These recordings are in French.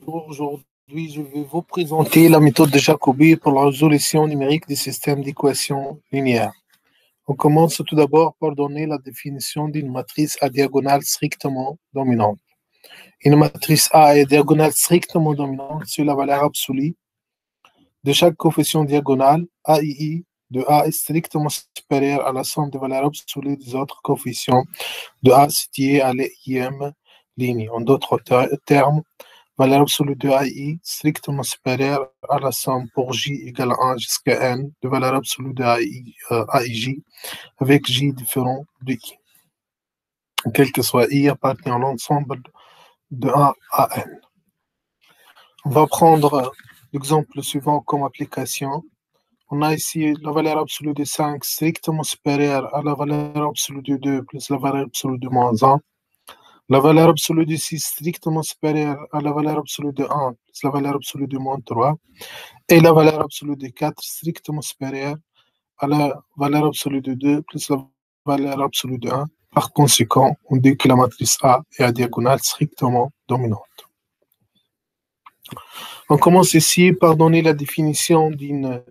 Aujourd'hui, je vais vous présenter la méthode de Jacobi pour la résolution numérique des systèmes d'équations linéaires. On commence tout d'abord par donner la définition d'une matrice à diagonale strictement dominante. Une matrice A est diagonale strictement dominante sur la valeur absolue de chaque coefficient diagonale AII de A est strictement supérieur à la somme des valeurs absolues des autres coefficients de A situés à l'IM ligne. En d'autres termes, valeur absolue de AI strictement supérieure à la somme pour J égale à 1 jusqu'à N de valeur absolue de AIJ avec J différent de I. Quel que soit I appartient à l'ensemble de A à N. On va prendre l'exemple suivant comme application. On a ici la valeur absolue de 5 strictement supérieure à la valeur absolue de 2 plus la valeur absolue de moins 1. La valeur absolue de 6 strictement supérieure à la valeur absolue de 1 plus la valeur absolue de moins 3. Et la valeur absolue de 4 strictement supérieure à la valeur absolue de 2 plus la valeur absolue de 1. Par conséquent, on dit que la matrice A est à diagonale strictement dominante. On commence ici par donner la définition d'une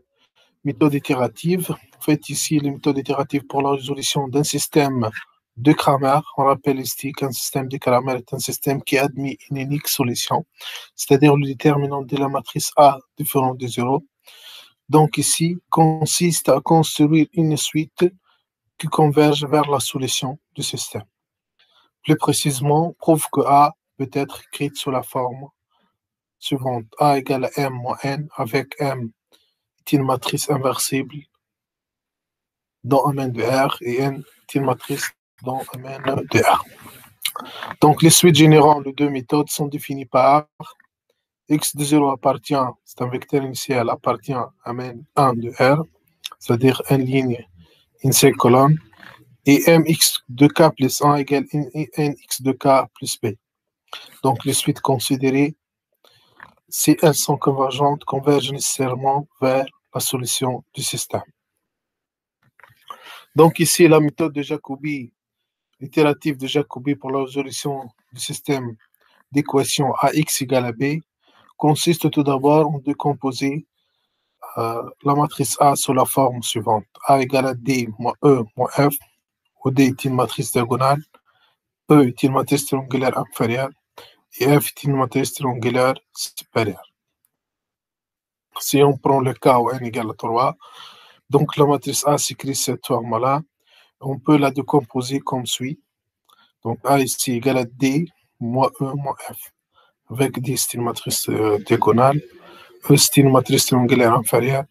méthode itérative. En fait, ici, les méthodes itératives pour la résolution d'un système de Cramer. On rappelle ici qu'un système de Cramer est un système qui admet une unique solution, c'est-à-dire le déterminant de la matrice A différent de 0. Donc ici, consiste à construire une suite qui converge vers la solution du système. Plus précisément, prouve que A peut être écrite sous la forme suivante. A égale à M moins N, avec M est une matrice inversible dans un domaine de R et N est une matrice dans un domaine de R. Donc, les suites générant les deux méthodes sont définies par x de 0 appartient, c'est un vecteur initial, appartient à domaine 1 de R, c'est-à-dire une ligne, une seule colonne, et mx de k plus 1 égale nx de k plus b. Donc, les suites considérées, si elles sont convergentes, convergent nécessairement vers la solution du système. Donc, ici, la méthode de Jacobi, l'itérative de Jacobi pour la résolution du système d'équation AX égale à B, consiste tout d'abord en décomposer la matrice A sous la forme suivante. A égale à D moins E moins F, où D est une matrice diagonale, E est une matrice triangulaire inférieure, et F est une matrice triangulaire supérieure. Si on prend le cas où N égale à 3, donc la matrice A s'écrit cette forme-là, on peut la décomposer comme suit. Donc A ici égale à D moins E moins F. Avec D, c'est une matrice diagonale, E, c'est une matrice triangulaire inférieure,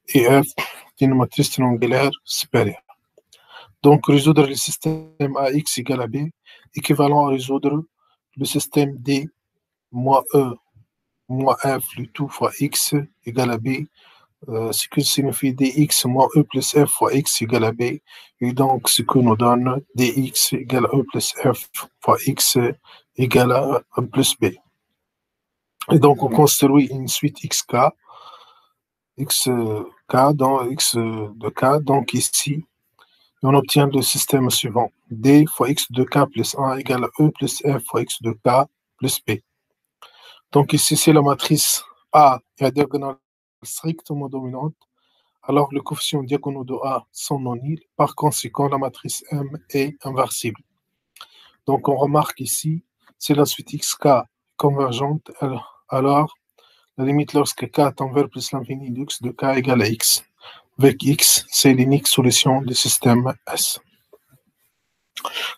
et F, c'est une matrice triangulaire supérieure. Donc, résoudre le système AX égale à B, équivalent à résoudre le système D moins E moins F, le tout fois X égale à B, ce qui signifie dx moins E plus F fois X égale à B, et donc ce que nous donne dx égale à E plus F fois X égale à E plus B. Et donc, on construit une suite xk, dans x de k, donc ici, on obtient le système suivant. D fois x de k plus 1 égale à E plus F fois x de k plus B. Donc ici, c'est la matrice A et la diagonale strictement dominante. Alors, les coefficients diagonaux de A sont non nuls. Par conséquent, la matrice M est inversible. Donc, on remarque ici, c'est la suite xk convergente. Alors, la limite lorsque k tend vers plus l'infini de x de k égale à x. Avec x, c'est l'unique solution du système S.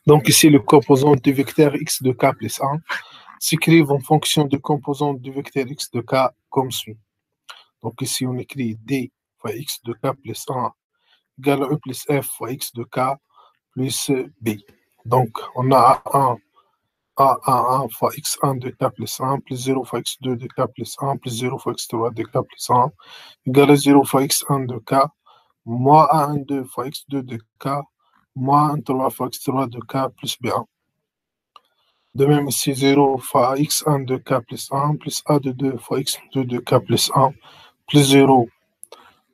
Donc ici, le composant du vecteur x de k plus 1 s'écrivent en fonction du composant du vecteur x de k comme suit. Donc ici, on écrit d fois x de k plus 1 égale à E plus F fois x de k plus b. Donc, on a A1 fois x1 de k plus 1 plus 0 fois x2 de k plus 1 plus 0 fois x3 de k plus 1 égale à 0 fois x1 de k moins A12 fois x2 de k moins 3 fois x3 de k plus b1. De même ici, 0 fois x1 de k plus 1 plus a de 2 fois x2 de k plus 1 plus 0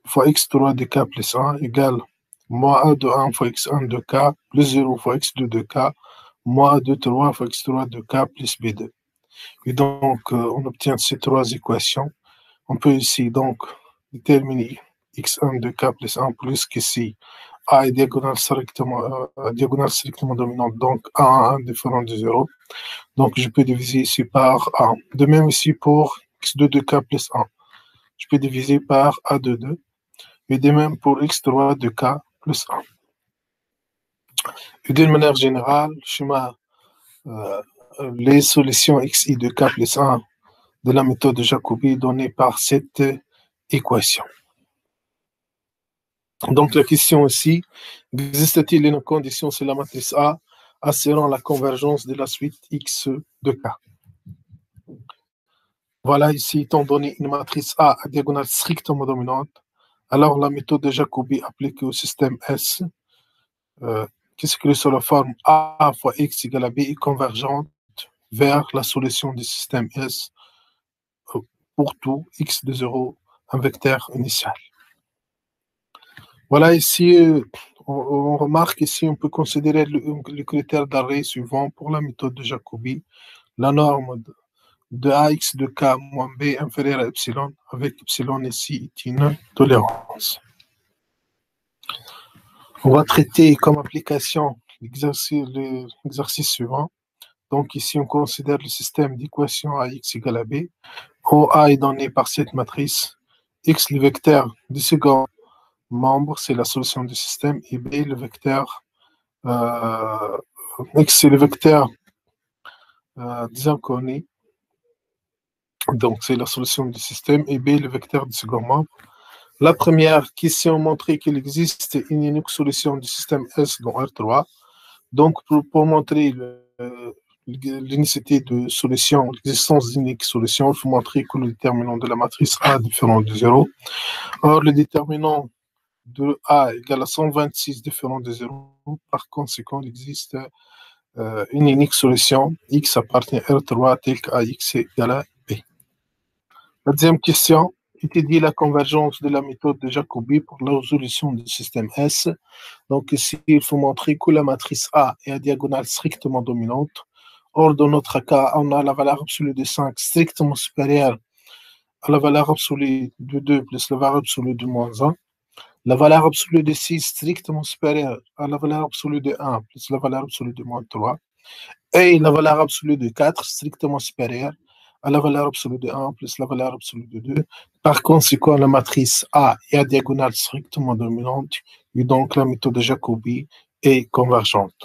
fois x3 de k plus 1 égale moins a de 1 fois x1 de k plus 0 fois x2 de k moins a de 3 fois x3 de k plus b2. Et donc, on obtient ces trois équations. On peut ici donc déterminer x1 de k plus 1 plus qu'ici a est diagonale strictement dominante, donc a1 différent de 0. Donc, je peux diviser ici par a. De même ici pour x2 de k plus 1. Je peux diviser par a de 2. Et de même pour x3 de k plus 1. Et d'une manière générale, les solutions xi de k plus 1 de la méthode de Jacobi donnée par cette équation. Donc la question ici, existe-t-il une condition sur la matrice A assurant la convergence de la suite x de k? Voilà ici, étant donné une matrice A à diagonale strictement dominante, alors la méthode de Jacobi appliquée au système S, qui s'écrit sur la forme A fois x égale à B, est convergente vers la solution du système S pour tout x de 0, un vecteur initial. Voilà, ici, on remarque ici, on peut considérer le critère d'arrêt suivant pour la méthode de Jacobi, la norme de ax de k moins b inférieure à epsilon, avec epsilon ici est une tolérance. On va traiter comme application l'exercice suivant. Donc ici, on considère le système d'équation AX égale à B, où A est donné par cette matrice, X le vecteur du second membre, c'est la solution du système, et B le vecteur, X c'est le vecteur des inconnus, donc c'est la solution du système, et B le vecteur du second membre. La première question montrait qu'il existe une unique solution du système S dans R3. Donc pour montrer l'unicité de solution, l'existence d'une unique solution, il faut montrer que le déterminant de la matrice A est différent de 0. Or, le déterminant de A égale à 126 différent de 0. Par conséquent, il existe une unique solution. X appartient à R3 tel qu'AX est égal à B. La deuxième question, étudie la convergence de la méthode de Jacobi pour la résolution du système S. Donc ici, il faut montrer que la matrice A est à diagonale strictement dominante. Or, dans notre cas, on a la valeur absolue de 5 strictement supérieure à la valeur absolue de 2 plus la valeur absolue de moins 1. La valeur absolue de 6 strictement supérieure à la valeur absolue de 1 plus la valeur absolue de moins 3. Et la valeur absolue de 4 strictement supérieure à la valeur absolue de 1 plus la valeur absolue de 2. Par conséquent, la matrice A est à diagonale strictement dominante et donc la méthode de Jacobi est convergente.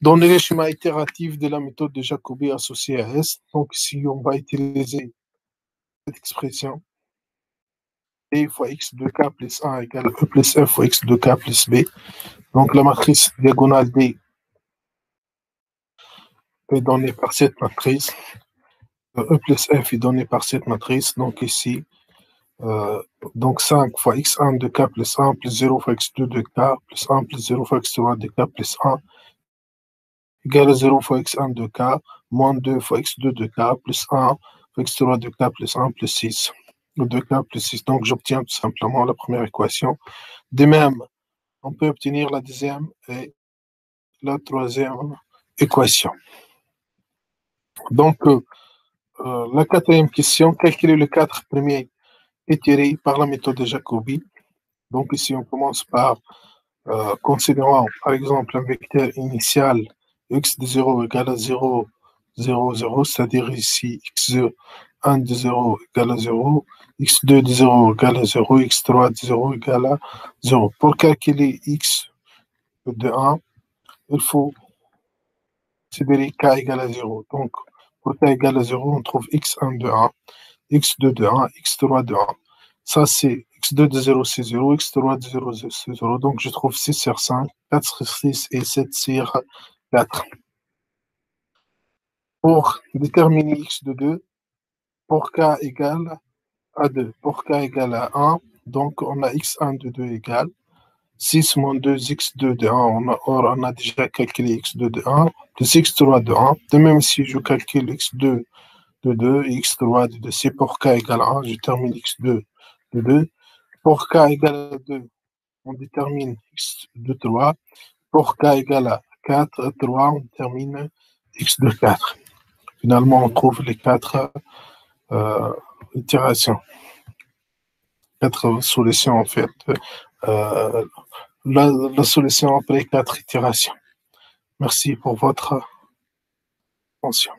Dans le schéma itératif de la méthode de Jacobi associée à S, donc ici on va utiliser cette expression D fois x de k plus 1 égale E plus F fois x de k plus B. Donc la matrice diagonale D est donnée par cette matrice. E plus F est donné par cette matrice. Donc ici, donc 5 fois x1 de k plus 1 plus 0 fois x2 de k plus 1 plus 0 fois x3 de k plus 1 égale à 0 fois x1 de k moins 2 fois x2 de k plus 1 fois x3 de k plus 1 plus 6 de k plus 6. Donc j'obtiens tout simplement la première équation. De même, on peut obtenir la deuxième et la troisième équation. Donc, la quatrième question, calculer les 4 premiers étirés par la méthode de Jacobi. Donc ici, on commence par considérant, par exemple, un vecteur initial x de 0 égale à 0, 0, 0, c'est-à-dire ici x1 de 0 égale à 0, x2 de 0 égale à 0, x3 de 0 égale à 0. Pour calculer x de 1, il faut considérer k égale à 0. Donc, pour k égale à 0, on trouve x1 de 1, x2 de 1, x3 de 1. Ça, c'est x2 de 0, c'est 0, x3 de 0, c'est 0. Donc, je trouve 6 sur 5, 4 sur 6 et 7 sur 4. Pour déterminer x de 2, pour k égale à 2, pour k égale à 1, donc on a x1 de 2 égale 6 moins 2 x2 de 1, on a déjà calculé x2 de 1, plus x3 de 1. De même, si je calcule x2 de 2 et x3 de 2, c'est pour k égale à 1, je termine x2 de 2. Pour k égale à 2, on détermine x de 3. Pour k égale à 4, 3, on termine x de 4. Finalement, on trouve les 4 itérations, 4 solutions en fait. Euh, la solution après 4 itérations. Merci pour votre attention.